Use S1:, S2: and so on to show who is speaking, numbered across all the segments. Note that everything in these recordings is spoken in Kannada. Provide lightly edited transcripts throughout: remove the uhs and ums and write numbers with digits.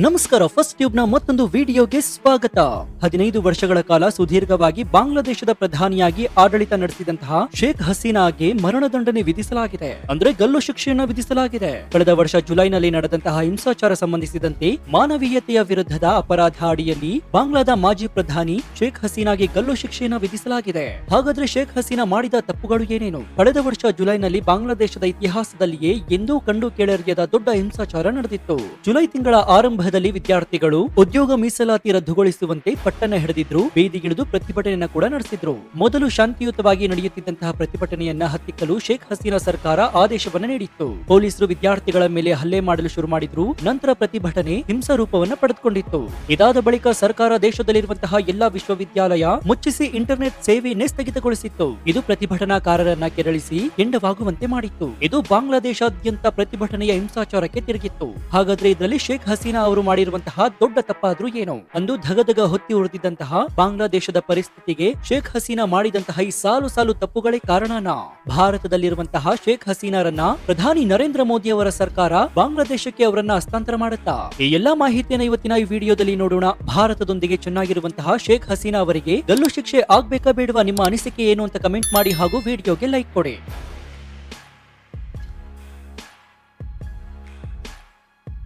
S1: ನಮಸ್ಕಾರ, ಫಸ್ಟ್ ಟ್ಯೂಬ್ ನ ಮತ್ತೊಂದು ವಿಡಿಯೋಗೆ ಸ್ವಾಗತ. 15 ವರ್ಷಗಳ ಕಾಲ ಸುದೀರ್ಘವಾಗಿ ಬಾಂಗ್ಲಾದೇಶದ ಪ್ರಧಾನಿಯಾಗಿ ಆಡಳಿತ ನಡೆಸಿದಂತಹ ಶೇಖ್ ಹಸೀನಾಗೆ ಮರಣದಂಡನೆ ವಿಧಿಸಲಾಗಿದೆ. ಅಂದ್ರೆ ಗಲ್ಲು ಶಿಕ್ಷೆಯನ್ನ ವಿಧಿಸಲಾಗಿದೆ. ಕಳೆದ ವರ್ಷ ಜುಲೈನಲ್ಲಿ ನಡೆದಂತಹ ಹಿಂಸಾಚಾರ ಸಂಬಂಧಿಸಿದಂತೆ ಮಾನವೀಯತೆಯ ವಿರುದ್ಧದ ಅಪರಾಧ ಅಡಿಯಲ್ಲಿ ಬಾಂಗ್ಲಾದ ಮಾಜಿ ಪ್ರಧಾನಿ ಶೇಖ್ ಹಸೀನಾಗೆ ಗಲ್ಲು ಶಿಕ್ಷೆಯನ್ನ ವಿಧಿಸಲಾಗಿದೆ. ಹಾಗಾದ್ರೆ ಶೇಖ್ ಹಸೀನಾ ಮಾಡಿದ ತಪ್ಪುಗಳು ಏನೇನು? ಕಳೆದ ವರ್ಷ ಜುಲೈನಲ್ಲಿ ಬಾಂಗ್ಲಾದೇಶದ ಇತಿಹಾಸದಲ್ಲಿಯೇ ಎಂದೂ ಕಂಡು ಕೇಳರಿಯದ ದೊಡ್ಡ ಹಿಂಸಾಚಾರ ನಡೆದಿತ್ತು. ಜುಲೈ ತಿಂಗಳ ಆರಂಭದಲ್ಲಿ ವಿದ್ಯಾರ್ಥಿಗಳು ಉದ್ಯೋಗ ಮೀಸಲಾತಿ ರದ್ದುಗೊಳಿಸುವಂತೆ ಪಟ್ಟಣ ಹಿಡಿದಿದ್ರು, ಬೀದಿಗಿಳಿದು ಪ್ರತಿಭಟನೆಯನ್ನ ಕೂಡ ನಡೆಸಿದ್ರು. ಮೊದಲು ಶಾಂತಿಯುತವಾಗಿ ನಡೆಯುತ್ತಿದ್ದಂತಹ ಪ್ರತಿಭಟನೆಯನ್ನ ಹತ್ತಿಕ್ಕಲು ಶೇಖ್ ಹಸೀನಾ ಸರ್ಕಾರ ಆದೇಶವನ್ನ ನೀಡಿತ್ತು. ಪೊಲೀಸರು ವಿದ್ಯಾರ್ಥಿಗಳ ಮೇಲೆ ಹಲ್ಲೆ ಮಾಡಲು ಶುರು ಮಾಡಿದ್ರು. ನಂತರ ಪ್ರತಿಭಟನೆ ಹಿಂಸಾ ರೂಪವನ್ನ ಪಡೆದುಕೊಂಡಿತ್ತು. ಇದಾದ ಬಳಿಕ ಸರ್ಕಾರ ದೇಶದಲ್ಲಿರುವಂತಹ ಎಲ್ಲಾ ವಿಶ್ವವಿದ್ಯಾಲಯ ಮುಚ್ಚಿಸಿ ಇಂಟರ್ನೆಟ್ ಸೇವೆಯನ್ನೇ ಸ್ಥಗಿತಗೊಳಿಸಿತ್ತು. ಇದು ಪ್ರತಿಭಟನಾಕಾರರನ್ನ ಕೆರಳಿಸಿ ಕೆಂಡವಾಗುವಂತೆ ಮಾಡಿತ್ತು. ಇದು ಬಾಂಗ್ಲಾದೇಶಾದ್ಯಂತ ಪ್ರತಿಭಟನೆಯ ಹಿಂಸಾಚಾರಕ್ಕೆ ತಿರುಗಿತ್ತು. ಹಾಗಾದ್ರೆ ಇದರಲ್ಲಿ ಶೇಖ್ ಹಸೀನಾ ಅವರು ಮಾಡಿರುವಂತಹ ದೊಡ್ಡ ತಪ್ಪಾದ್ರೂ ಏನು? ಅಂದು ಧಗಧಗ ಹೊತ್ತಿ ಉಳಿದಿದ್ದಂತಹ ಬಾಂಗ್ಲಾದೇಶದ ಪರಿಸ್ಥಿತಿಗೆ ಶೇಖ್ ಹಸೀನಾ ಮಾಡಿದಂತಹ ಈ ಸಾಲು ಸಾಲು ತಪ್ಪುಗಳೇ ಕಾರಣನಾ? ಭಾರತದಲ್ಲಿರುವಂತಹ ಶೇಖ್ ಹಸೀನಾರನ್ನ ಪ್ರಧಾನಿ ನರೇಂದ್ರ ಮೋದಿ ಅವರ ಸರ್ಕಾರ ಬಾಂಗ್ಲಾದೇಶಕ್ಕೆ ಅವರನ್ನ ಹಸ್ತಾಂತರ ಮಾಡುತ್ತಾ? ಈ ಎಲ್ಲಾ ಮಾಹಿತಿಯನ್ನ ಇವತ್ತಿನ ಈ ವಿಡಿಯೋದಲ್ಲಿ ನೋಡೋಣ. ಭಾರತದೊಂದಿಗೆ ಚೆನ್ನಾಗಿರುವಂತಹ ಶೇಖ್ ಹಸೀನಾ ಅವರಿಗೆ ಗಲ್ಲು ಶಿಕ್ಷೆ ಆಗ್ಬೇಕಾ ಬೇಡವಾ? ನಿಮ್ಮ ಅನಿಸಿಕೆ ಏನು ಅಂತ ಕಮೆಂಟ್ ಮಾಡಿ ಹಾಗೂ ವಿಡಿಯೋಗೆ ಲೈಕ್ ಕೊಡಿ.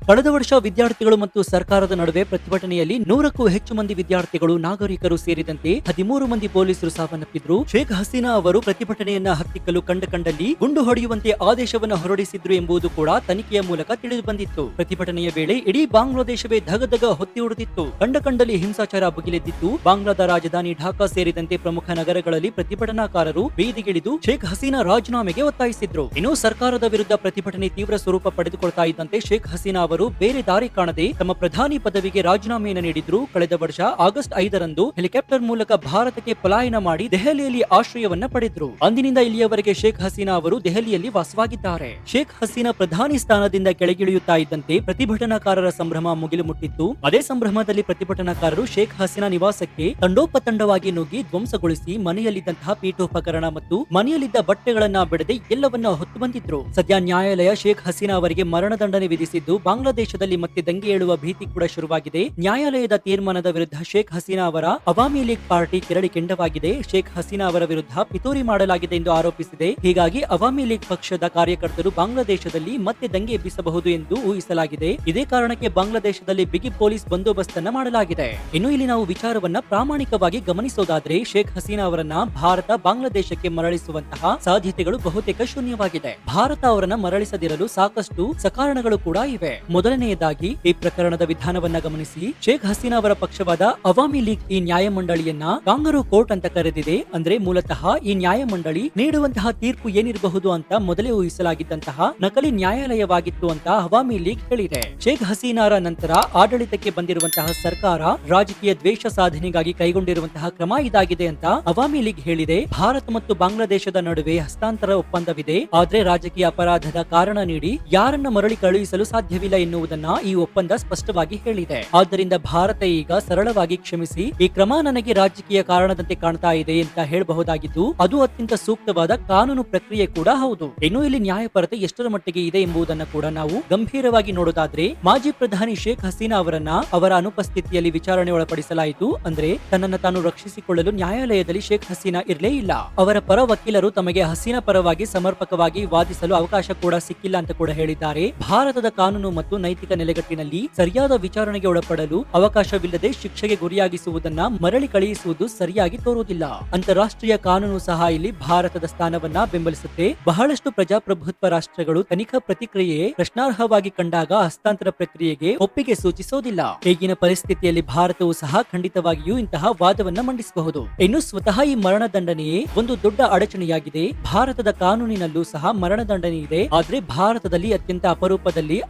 S1: ಕಳೆದ ವರ್ಷ ವಿದ್ಯಾರ್ಥಿಗಳು ಮತ್ತು ಸರ್ಕಾರದ ನಡುವೆ ಪ್ರತಿಭಟನೆಯಲ್ಲಿ 100ಕ್ಕೂ ಹೆಚ್ಚು ಮಂದಿ ವಿದ್ಯಾರ್ಥಿಗಳು, ನಾಗರಿಕರು ಸೇರಿದಂತೆ 13 ಮಂದಿ ಪೊಲೀಸರು ಸಾವನ್ನಪ್ಪಿದ್ರು. ಶೇಖ್ ಹಸೀನಾ ಅವರು ಪ್ರತಿಭಟನೆಯನ್ನ ಹತ್ತಿಕ್ಕಲು ಕಂಡಲ್ಲಿ ಗುಂಡು ಹೊಡೆಯುವಂತೆ ಆದೇಶವನ್ನು ಹೊರಡಿಸಿದ್ರು ಎಂಬುದು ಕೂಡ ತನಿಖೆಯ ಮೂಲಕ ತಿಳಿದು ಬಂದಿತ್ತು. ಪ್ರತಿಭಟನೆಯ ವೇಳೆ ಇಡೀ ಬಾಂಗ್ಲಾದೇಶವೇ ಧಗಧಗ ಹೊತ್ತಿ ಉಳಿದಿತ್ತು. ಕಂಡಲ್ಲಿ ಹಿಂಸಾಚಾರ ಭುಗಿಲೆದ್ದಿತ್ತು. ಬಾಂಗ್ಲಾದ ರಾಜಧಾನಿ ಢಾಕಾ ಸೇರಿದಂತೆ ಪ್ರಮುಖ ನಗರಗಳಲ್ಲಿ ಪ್ರತಿಭಟನಾಕಾರರು ಬೀದಿಗಿಳಿದು ಶೇಖ್ ಹಸೀನಾ ರಾಜೀನಾಮೆಗೆ ಒತ್ತಾಯಿಸಿದ್ರು. ಇನ್ನು ಸರ್ಕಾರದ ವಿರುದ್ಧ ಪ್ರತಿಭಟನೆ ತೀವ್ರ ಸ್ವರೂಪ ಪಡೆದುಕೊಳ್ತಾ ಇದ್ದಂತೆ ಶೇಖ್ ಹಸೀನಾ ಅವರು ಬೇರೆ ದಾರಿ ಕಾಣದೆ ತಮ್ಮ ಪ್ರಧಾನಿ ಪದವಿಗೆ ರಾಜೀನಾಮೆಯನ್ನು ನೀಡಿದ್ರು. ಕಳೆದ ವರ್ಷ ಆಗಸ್ಟ್ 5ರಂದು ಹೆಲಿಕಾಪ್ಟರ್ ಮೂಲಕ ಭಾರತಕ್ಕೆ ಪಲಾಯನ ಮಾಡಿ ದೆಹಲಿಯಲ್ಲಿ ಆಶ್ರಯವನ್ನ ಪಡೆದ್ರು. ಅಂದಿನಿಂದ ಇಲ್ಲಿಯವರೆಗೆ ಶೇಖ್ ಹಸೀನಾ ಅವರು ದೆಹಲಿಯಲ್ಲಿ ವಾಸವಾಗಿದ್ದಾರೆ. ಶೇಖ್ ಹಸೀನಾ ಪ್ರಧಾನಿ ಸ್ಥಾನದಿಂದ ಕೆಳಗಿಳಿಯುತ್ತಾ ಇದ್ದಂತೆ ಪ್ರತಿಭಟನಾಕಾರರ ಸಂಭ್ರಮ ಮುಗಿಲು ಮುಟ್ಟಿತ್ತು. ಅದೇ ಸಂಭ್ರಮದಲ್ಲಿ ಪ್ರತಿಭಟನಾಕಾರರು ಶೇಖ್ ಹಸೀನಾ ನಿವಾಸಕ್ಕೆ ತಂಡೋಪತಂಡವಾಗಿ ನುಗ್ಗಿ ಧ್ವಂಸಗೊಳಿಸಿ ಮನೆಯಲ್ಲಿದ್ದಂತಹ ಪೀಠೋಪಕರಣ ಮತ್ತು ಮನೆಯಲ್ಲಿದ್ದ ಬಟ್ಟೆಗಳನ್ನ ಬಿಡದೆ ಎಲ್ಲವನ್ನ ಹೊತ್ತು ಬಂದಿದ್ರು. ಸದ್ಯ ನ್ಯಾಯಾಲಯ ಶೇಖ್ ಹಸೀನಾ ಅವರಿಗೆ ಮರಣದಂಡನೆ ವಿಧಿಸಿದ್ದು ಬಾಂಗ್ಲಾದೇಶದಲ್ಲಿ ಮತ್ತೆ ದಂಗೆ ಏಳುವ ಭೀತಿ ಕೂಡ ಶುರುವಾಗಿದೆ. ನ್ಯಾಯಾಲಯದ ತೀರ್ಮಾನದ ವಿರುದ್ಧ ಶೇಖ್ ಹಸೀನಾ ಅವರ ಅವಾಮಿ ಲೀಗ್ ಪಾರ್ಟಿ ಕೆರಳಿ ಕೆಂಡವಾಗಿದೆ. ಶೇಖ್ ಹಸೀನಾ ಅವರ ವಿರುದ್ಧ ಪಿತೂರಿ ಮಾಡಲಾಗಿದೆ ಎಂದು ಆರೋಪಿಸಿದೆ. ಹೀಗಾಗಿ ಅವಾಮಿ ಲೀಗ್ ಪಕ್ಷದ ಕಾರ್ಯಕರ್ತರು ಬಾಂಗ್ಲಾದೇಶದಲ್ಲಿ ಮತ್ತೆ ದಂಗೆ ಎಬ್ಬಿಸಬಹುದು ಎಂದು ಊಹಿಸಲಾಗಿದೆ. ಇದೇ ಕಾರಣಕ್ಕೆ ಬಾಂಗ್ಲಾದೇಶದಲ್ಲಿ ಬಿಗಿ ಪೊಲೀಸ್ ಬಂದೋಬಸ್ತ್ ಅನ್ನ ಮಾಡಲಾಗಿದೆ. ಇನ್ನು ಇಲ್ಲಿ ನಾವು ವಿಚಾರವನ್ನ ಪ್ರಾಮಾಣಿಕವಾಗಿ ಗಮನಿಸೋದಾದ್ರೆ ಶೇಖ್ ಹಸೀನಾ ಅವರನ್ನ ಭಾರತ ಬಾಂಗ್ಲಾದೇಶಕ್ಕೆ ಮರಳಿಸುವಂತಹ ಸಾಧ್ಯತೆಗಳು ಬಹುತೇಕ ಶೂನ್ಯವಾಗಿದೆ. ಭಾರತ ಅವರನ್ನ ಮರಳಿಸದಿರಲು ಸಾಕಷ್ಟು ಸಕಾರಣಗಳು ಕೂಡ ಇವೆ. ಮೊದಲನೆಯದಾಗಿ ಈ ಪ್ರಕರಣದ ವಿಧಾನವನ್ನ ಗಮನಿಸಿ. ಶೇಖ್ ಹಸೀನಾ ಅವರ ಪಕ್ಷವಾದ ಅವಾಮಿ ಲೀಗ್ ಈ ನ್ಯಾಯಮಂಡಳಿಯನ್ನ ಕಾಂಗರೂ ಕೋರ್ಟ್ ಅಂತ ಕರೆದಿದೆ. ಅಂದ್ರೆ ಮೂಲತಃ ಈ ನ್ಯಾಯಮಂಡಳಿ ನೀಡುವಂತಹ ತೀರ್ಪು ಏನಿರಬಹುದು ಅಂತ ಮೊದಲೇ ಊಹಿಸಲಾಗಿದ್ದಂತಹ ನಕಲಿ ನ್ಯಾಯಾಲಯವಾಗಿತ್ತು ಅಂತ ಅವಾಮಿ ಲೀಗ್ ಹೇಳಿದೆ. ಶೇಖ್ ಹಸೀನಾರ ನಂತರ ಆಡಳಿತಕ್ಕೆ ಬಂದಿರುವಂತಹ ಸರ್ಕಾರ ರಾಜಕೀಯ ದ್ವೇಷ ಸಾಧನೆಗಾಗಿ ಕೈಗೊಂಡಿರುವಂತಹ ಕ್ರಮ ಇದಾಗಿದೆ ಅಂತ ಅವಾಮಿ ಲೀಗ್ ಹೇಳಿದೆ. ಭಾರತ ಮತ್ತು ಬಾಂಗ್ಲಾದೇಶದ ನಡುವೆ ಹಸ್ತಾಂತರ ಒಪ್ಪಂದವಿದೆ. ಆದ್ರೆ ರಾಜಕೀಯ ಅಪರಾಧದ ಕಾರಣ ನೀಡಿ ಯಾರನ್ನ ಮರಳಿ ಕಳುಹಿಸಲು ಸಾಧ್ಯವಿಲ್ಲ ಎನ್ನುವುದನ್ನ ಈ ಒಪ್ಪಂದ ಸ್ಪಷ್ಟವಾಗಿ ಹೇಳಿದೆ. ಆದ್ದರಿಂದ ಭಾರತ ಈಗ ಸರಳವಾಗಿ ಕ್ಷಮಿಸಿ, ಈ ಕ್ರಮ ನನಗೆ ರಾಜಕೀಯ ಕಾರಣದಂತೆ ಕಾಣ್ತಾ ಇದೆ ಅಂತ ಹೇಳಬಹುದಾಗಿದ್ದು ಅದು ಅತ್ಯಂತ ಸೂಕ್ತವಾದ ಕಾನೂನು ಪ್ರಕ್ರಿಯೆ ಕೂಡ ಹೌದು. ಇನ್ನು ಇಲ್ಲಿ ನ್ಯಾಯಪರತೆ ಎಷ್ಟರ ಮಟ್ಟಿಗೆ ಇದೆ ಎಂಬುದನ್ನು ಕೂಡ ನಾವು ಗಂಭೀರವಾಗಿ ನೋಡೋದಾದ್ರೆ ಮಾಜಿ ಪ್ರಧಾನಿ ಶೇಖ್ ಹಸೀನಾ ಅವರನ್ನ ಅವರ ಅನುಪಸ್ಥಿತಿಯಲ್ಲಿ ವಿಚಾರಣೆ ಒಳಪಡಿಸಲಾಯಿತು. ಅಂದ್ರೆ ತನ್ನನ್ನು ತಾನು ರಕ್ಷಿಸಿಕೊಳ್ಳಲು ನ್ಯಾಯಾಲಯದಲ್ಲಿ ಶೇಖ್ ಹಸೀನಾ ಇರಲೇ ಇಲ್ಲ. ಅವರ ಪರ ವಕೀಲರು ತಮಗೆ ಹಸೀನಾ ಪರವಾಗಿ ಸಮರ್ಪಕವಾಗಿ ವಾದಿಸಲು ಅವಕಾಶ ಕೂಡ ಸಿಕ್ಕಿಲ್ಲ ಅಂತ ಕೂಡ ಹೇಳಿದ್ದಾರೆ. ಭಾರತದ ಕಾನೂನು ಮತ್ತು ನೈತಿಕ ನೆಲೆಗಟ್ಟಿನಲ್ಲಿ ಸರಿಯಾದ ವಿಚಾರಣೆಗೆ ಒಳಪಡಲು ಅವಕಾಶವಿಲ್ಲದೆ ಶಿಕ್ಷೆಗೆ ಗುರಿಯಾಗಿಸುವುದನ್ನ ಮರಳಿ ಕಳುಹಿಸುವುದು ಸರಿಯಾಗಿ ತೋರುವುದಿಲ್ಲ. ಅಂತಾರಾಷ್ಟ್ರೀಯ ಕಾನೂನು ಸಹ ಇಲ್ಲಿ ಭಾರತದ ಸ್ಥಾನವನ್ನ ಬೆಂಬಲಿಸುತ್ತೆ. ಬಹಳಷ್ಟು ಪ್ರಜಾಪ್ರಭುತ್ವ ರಾಷ್ಟ್ರಗಳು ತನಿಖಾ ಪ್ರತಿಕ್ರಿಯೆ ಪ್ರಶ್ನಾರ್ಹವಾಗಿ ಕಂಡಾಗ ಹಸ್ತಾಂತರ ಪ್ರಕ್ರಿಯೆಗೆ ಒಪ್ಪಿಗೆ ಸೂಚಿಸೋದಿಲ್ಲ. ಈಗಿನ ಪರಿಸ್ಥಿತಿಯಲ್ಲಿ ಭಾರತವು ಸಹ ಖಂಡಿತವಾಗಿಯೂ ಇಂತಹ ವಾದವನ್ನ ಮಂಡಿಸಬಹುದು. ಇನ್ನು ಸ್ವತಃ ಈ ಮರಣದಂಡನೆಯೇ ಒಂದು ದೊಡ್ಡ ಅಡಚಣೆಯಾಗಿದೆ. ಭಾರತದ ಕಾನೂನಿನಲ್ಲೂ ಸಹ ಮರಣದಂಡನೆ ಇದೆ. ಆದ್ರೆ ಭಾರತದಲ್ಲಿ ಅತ್ಯಂತ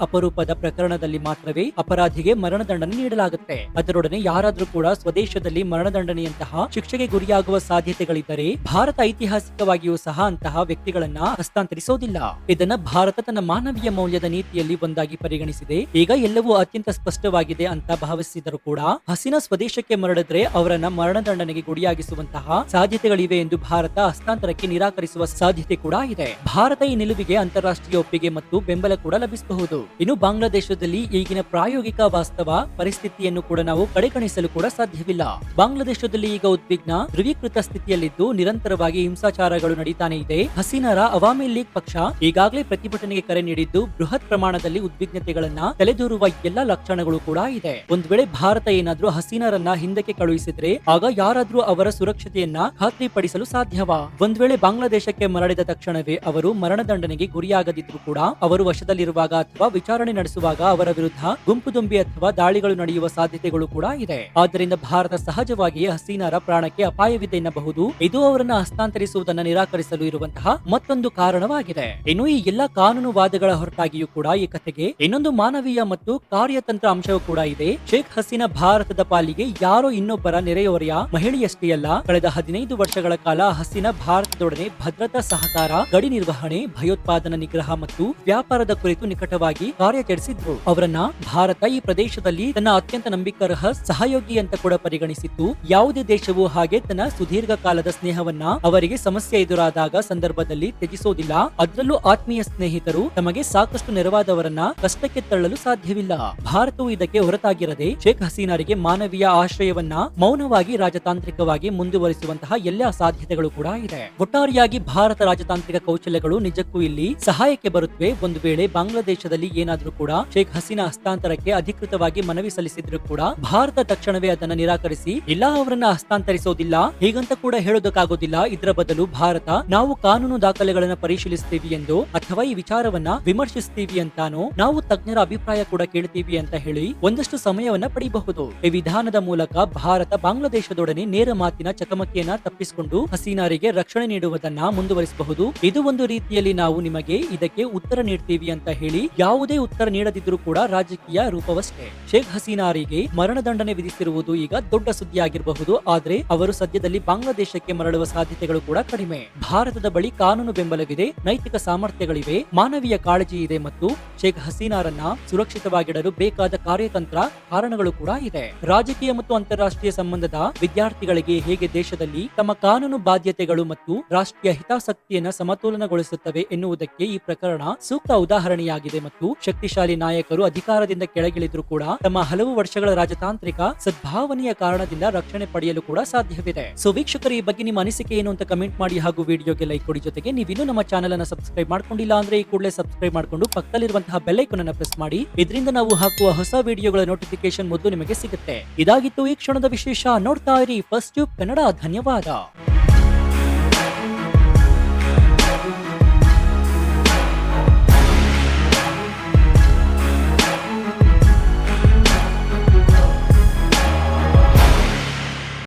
S1: ಅಪರೂಪದ ಪ್ರಕರಣದಲ್ಲಿ ಮಾತ್ರವೇ ಅಪರಾಧಿಗೆ ಮರಣದಂಡನೆ ನೀಡಲಾಗುತ್ತೆ. ಅದರೊಡನೆ ಯಾರಾದ್ರೂ ಕೂಡ ಸ್ವದೇಶದಲ್ಲಿ ಮರಣದಂಡನೆಯಂತಹ ಶಿಕ್ಷೆಗೆ ಗುರಿಯಾಗುವ ಸಾಧ್ಯತೆಗಳಿದ್ದರೆ ಭಾರತ ಐತಿಹಾಸಿಕವಾಗಿಯೂ ಸಹ ಅಂತಹ ವ್ಯಕ್ತಿಗಳನ್ನ ಹಸ್ತಾಂತರಿಸೋದಿಲ್ಲ. ಇದನ್ನ ಭಾರತ ತನ್ನ ಮಾನವೀಯ ಮೌಲ್ಯದ ನೀತಿಯಲ್ಲಿ ಒಂದಾಗಿ ಪರಿಗಣಿಸಿದೆ. ಈಗ ಎಲ್ಲವೂ ಅತ್ಯಂತ ಸ್ಪಷ್ಟವಾಗಿದೆ ಅಂತ ಭಾವಿಸಿದರೂ ಕೂಡ ಹಸೀನಾ ಸ್ವದೇಶಕ್ಕೆ ಮರಳಿದ್ರೆ ಅವರನ್ನ ಮರಣದಂಡನೆಗೆ ಗುರಿಯಾಗಿಸುವಂತಹ ಸಾಧ್ಯತೆಗಳಿವೆ ಎಂದು ಭಾರತ ಹಸ್ತಾಂತರಕ್ಕೆ ನಿರಾಕರಿಸುವ ಸಾಧ್ಯತೆ ಕೂಡ ಇದೆ. ಭಾರತ ಈ ನಿಲುವಿಗೆ ಅಂತಾರಾಷ್ಟ್ರೀಯ ಒಪ್ಪಿಗೆ ಮತ್ತು ಬೆಂಬಲ ಕೂಡ ಲಭಿಸಬಹುದು. ಇನ್ನು ಬಾಂಗ್ಲಾದೇಶದಲ್ಲಿ ಈಗಿನ ಪ್ರಾಯೋಗಿಕ ವಾಸ್ತವ ಪರಿಸ್ಥಿತಿಯನ್ನು ಕೂಡ ನಾವು ಕಡೆಗಣಿಸಲು ಕೂಡ ಸಾಧ್ಯವಿಲ್ಲ. ಬಾಂಗ್ಲಾದೇಶದಲ್ಲಿ ಈಗ ಉದ್ವಿಗ್ನ ಧ್ರುವೀಕೃತ ಸ್ಥಿತಿಯಲ್ಲಿದ್ದು ನಿರಂತರವಾಗಿ ಹಿಂಸಾಚಾರಗಳು ನಡೀತಾನೆ ಇದೆ. ಹಸೀನಾರ ಅವಾಮಿ ಲೀಗ್ ಪಕ್ಷ ಈಗಾಗಲೇ ಪ್ರತಿಭಟನೆಗೆ ಕರೆ ನೀಡಿದ್ದು ಬೃಹತ್ ಪ್ರಮಾಣದಲ್ಲಿ ಉದ್ವಿಗ್ನತೆಗಳನ್ನ ತಲೆದೂರುವ ಎಲ್ಲಾ ಲಕ್ಷಣಗಳು ಕೂಡ ಇದೆ. ಒಂದ್ ವೇಳೆ ಭಾರತ ಏನಾದ್ರೂ ಹಸೀನಾರನ್ನ ಹಿಂದಕ್ಕೆ ಕಳುಹಿಸಿದ್ರೆ ಆಗ ಯಾರಾದ್ರೂ ಅವರ ಸುರಕ್ಷತೆಯನ್ನ ಖಾತ್ರಿಪಡಿಸಲು ಸಾಧ್ಯವಾ? ಒಂದ್ ವೇಳೆ ಬಾಂಗ್ಲಾದೇಶಕ್ಕೆ ಮರಳಿದ ತಕ್ಷಣವೇ ಅವರು ಮರಣದಂಡನೆಗೆ ಗುರಿಯಾಗದಿದ್ರು ಕೂಡ ಅವರು ವಶದಲ್ಲಿರುವಾಗ ಅಥವಾ ವಿಚಾರಣೆ ನಡೆಸುವಾಗ ಅವರ ವಿರುದ್ಧ ಗುಂಪುದುಂಬಿ ಅಥವಾ ದಾಳಿಗಳು ನಡೆಯುವ ಸಾಧ್ಯತೆಗಳು ಕೂಡ ಇದೆ. ಆದ್ದರಿಂದ ಭಾರತ ಸಹಜವಾಗಿಯೇ ಹಸೀನಾರ ಪ್ರಾಣಕ್ಕೆ ಅಪಾಯವಿದೆ ಎನ್ನಬಹುದು. ಇದು ಅವರನ್ನ ಹಸ್ತಾಂತರಿಸುವುದನ್ನು ನಿರಾಕರಿಸಲು ಇರುವಂತಹ ಮತ್ತೊಂದು ಕಾರಣವಾಗಿದೆ. ಇನ್ನು ಈ ಎಲ್ಲಾ ಕಾನೂನು ವಾದಗಳ ಹೊರತಾಗಿಯೂ ಕೂಡ ಈ ಕಥೆಗೆ ಇನ್ನೊಂದು ಮಾನವೀಯ ಮತ್ತು ಕಾರ್ಯತಂತ್ರ ಅಂಶವೂ ಕೂಡ ಇದೆ. ಶೇಖ್ ಹಸೀನಾ ಭಾರತದ ಪಾಲಿಗೆ ಯಾರೋ ಇನ್ನೊಬ್ಬರ ನೆರೆಹೊರೆಯ ಮಹಿಳೆಯಷ್ಟೇ ಅಲ್ಲ, ಕಳೆದ 15 ವರ್ಷಗಳ ಕಾಲ ಹಸೀನಾ ಭಾರತದೊಡನೆ ಭದ್ರತಾ ಸಹಕಾರ, ಗಡಿ ನಿರ್ವಹಣೆ, ಭಯೋತ್ಪಾದನಾ ನಿಗ್ರಹ ಮತ್ತು ವ್ಯಾಪಾರದ ಕುರಿತು ನಿಕಟವಾಗಿ ಕಾರ್ಯಾಚರಿಸಿದ್ರು. ಅವರನ್ನ ಭಾರತ ಈ ಪ್ರದೇಶದಲ್ಲಿ ತನ್ನ ಅತ್ಯಂತ ನಂಬಿಕಾರ್ಹ ಸಹಯೋಗಿ ಅಂತ ಕೂಡ ಪರಿಗಣಿಸಿತ್ತು. ಯಾವುದೇ ದೇಶವು ಹಾಗೆ ತನ್ನ ಸುದೀರ್ಘ ಕಾಲದ ಸ್ನೇಹವನ್ನ ಅವರಿಗೆ ಸಮಸ್ಯೆ ಎದುರಾದಾಗ ಸಂದರ್ಭದಲ್ಲಿ ತ್ಯಜಿಸೋದಿಲ್ಲ. ಅದರಲ್ಲೂ ಆತ್ಮೀಯ ಸ್ನೇಹಿತರು ತಮಗೆ ಸಾಕಷ್ಟು ನೆರವಾದವರನ್ನ ಕಷ್ಟಕ್ಕೆ ತಳ್ಳಲು ಸಾಧ್ಯವಿಲ್ಲ. ಭಾರತವು ಇದಕ್ಕೆ ಹೊರತಾಗಿರದೆ ಶೇಖ್ ಹಸೀನಾರಿಗೆ ಮಾನವೀಯ ಆಶ್ರಯವನ್ನ ಮೌನವಾಗಿ ರಾಜತಾಂತ್ರಿಕವಾಗಿ ಮುಂದುವರಿಸುವಂತಹ ಎಲ್ಲಾ ಸಾಧ್ಯತೆಗಳು ಕೂಡ ಇದೆ. ಒಟ್ಟಾರೆಯಾಗಿ ಭಾರತ ರಾಜತಾಂತ್ರಿಕ ಕೌಶಲ್ಯಗಳು ನಿಜಕ್ಕೂ ಇಲ್ಲಿ ಸಹಾಯಕ್ಕೆ ಬರುತ್ತವೆ. ಒಂದು ವೇಳೆ ಬಾಂಗ್ಲಾದೇಶದಲ್ಲಿ ಏನಾದ್ರೂ ಕೂಡ ಶೇಖ್ ಹಸೀನಾ ಹಸ್ತಾಂತರಕ್ಕೆ ಅಧಿಕೃತವಾಗಿ ಮನವಿ ಸಲ್ಲಿಸಿದ್ರು ಕೂಡ ಭಾರತ ತಕ್ಷಣವೇ ಅದನ್ನ ನಿರಾಕರಿಸಿ ಇಲ್ಲ, ಅವರನ್ನ ಹಸ್ತಾಂತರಿಸೋದಿಲ್ಲ ಹೀಗಂತ ಕೂಡ ಹೇಳೋದಕ್ಕಾಗೋದಿಲ್ಲ. ಇದರ ಬದಲು ಭಾರತ ನಾವು ಕಾನೂನು ದಾಖಲೆಗಳನ್ನ ಪರಿಶೀಲಿಸ್ತೀವಿ ಎಂದು ಅಥವಾ ಈ ವಿಚಾರವನ್ನ ವಿಮರ್ಶಿಸ್ತೀವಿ ಅಂತಾನೋ, ನಾವು ತಜ್ಞರ ಅಭಿಪ್ರಾಯ ಕೂಡ ಕೇಳ್ತೀವಿ ಅಂತ ಹೇಳಿ ಒಂದಷ್ಟು ಸಮಯವನ್ನ ಪಡೆಯಬಹುದು. ಈ ವಿಧಾನದ ಮೂಲಕ ಭಾರತ ಬಾಂಗ್ಲಾದೇಶದೊಡನೆ ನೇರ ಮಾತಿನ ಚಕಮಕಿಯನ್ನ ತಪ್ಪಿಸಿಕೊಂಡು ಹಸೀನಾರಿಗೆ ರಕ್ಷಣೆ ನೀಡುವುದನ್ನ ಮುಂದುವರಿಸಬಹುದು. ಇದು ಒಂದು ರೀತಿಯಲ್ಲಿ ನಾವು ನಿಮಗೆ ಇದಕ್ಕೆ ಉತ್ತರ ನೀಡ್ತೀವಿ ಅಂತ ಹೇಳಿ ಯಾವುದೇ ಉತ್ತರ ನೀಡದಿದ್ರೂ ಕೂಡ ರಾಜಕೀಯ ರೂಪವಷ್ಟೇ. ಶೇಖ್ ಹಸೀನಾರಿಗೆ ಮರಣದಂಡನೆ ವಿಧಿಸಿರುವುದು ಈಗ ದೊಡ್ಡ ಸುದ್ದಿಯಾಗಿರಬಹುದು, ಆದ್ರೆ ಅವರು ಸದ್ಯದಲ್ಲಿ ಬಾಂಗ್ಲಾದೇಶಕ್ಕೆ ಮರಳುವ ಸಾಧ್ಯತೆಗಳು ಕೂಡ ಕಡಿಮೆ. ಭಾರತದ ಬಳಿ ಕಾನೂನು ಬೆಂಬಲವಿದೆ, ನೈತಿಕ ಸಾಮರ್ಥ್ಯಗಳಿವೆ, ಮಾನವೀಯ ಕಾಳಜಿ ಇದೆ ಮತ್ತು ಶೇಖ್ ಹಸೀನಾರನ್ನ ಸುರಕ್ಷಿತವಾಗಿಡಲು ಬೇಕಾದ ಕಾರ್ಯತಂತ್ರ ಕಾರಣಗಳು ಕೂಡ ಇದೆ. ರಾಜಕೀಯ ಮತ್ತು ಅಂತಾರಾಷ್ಟ್ರೀಯ ಸಂಬಂಧದ ವಿದ್ಯಾರ್ಥಿಗಳಿಗೆ ಹೇಗೆ ದೇಶದಲ್ಲಿ ತಮ್ಮ ಕಾನೂನು ಬಾಧ್ಯತೆಗಳು ಮತ್ತು ರಾಷ್ಟ್ರೀಯ ಹಿತಾಸಕ್ತಿಯನ್ನ ಸಮತೋಲನಗೊಳಿಸುತ್ತವೆ ಎನ್ನುವುದಕ್ಕೆ ಈ ಪ್ರಕರಣ ಸೂಕ್ತ ಉದಾಹರಣೆಯಾಗಿದೆ. ಮತ್ತು ಶಕ್ತಿಶಾಲಿ ನಾಯಕರು ಅಧಿಕಾರದಿಂದ ಕೆಳಗಿಳಿದ್ರು ಕೂಡ ತಮ್ಮ ಹಲವು ವರ್ಷಗಳ ರಾಜತಾಂತ್ರಿಕ ಸದ್ಭಾವನೆಯ ಕಾರಣದಿಂದ ರಕ್ಷಣೆ ಪಡೆಯಲು ಕೂಡ ಸಾಧ್ಯವಿದೆ. ಸೊ ವೀಕ್ಷಕರು, ಈ ಬಗ್ಗೆ ನಿಮ್ಮ ಅನಿಸಿಕೆ ಏನು ಅಂತ ಕಮೆಂಟ್ ಮಾಡಿ ಹಾಗೂ ವಿಡಿಯೋಗೆ ಲೈಕ್ ಕೊಡಿ. ಜೊತೆಗೆ ನೀವಿನ್ನೂ ನಮ್ಮ ಚಾನೆಲ್ ಅನ್ನು ಸಬ್ಸ್ಕ್ರೈಬ್ ಮಾಡ್ಕೊಂಡಿಲ್ಲ ಅಂದ್ರೆ ಈ ಕೂಡಲೇ ಸಬ್ಸ್ಕ್ರೈಬ್ ಮಾಡ್ಕೊಂಡು ಪಕ್ಕದಲ್ಲಿರುವಂತಹ ಬೆಲ್ ಐಕಾನ್ ಅನ್ನು ಪ್ರೆಸ್ ಮಾಡಿ. ಇದರಿಂದ ನಾವು ಹಾಕುವ ಹೊಸ ವಿಡಿಯೋಗಳ ನೋಟಿಫಿಕೇಶನ್ ಮೊದಲು ನಿಮಗೆ ಸಿಗುತ್ತೆ. ಇದಾಗಿತ್ತು ಈ ಕ್ಷಣದ ವಿಶೇಷ. ನೋಡ್ತಾ ಇರಿ ಫಸ್ಟ್ ಟ್ಯೂಬ್ ಕನ್ನಡ. ಧನ್ಯವಾದ.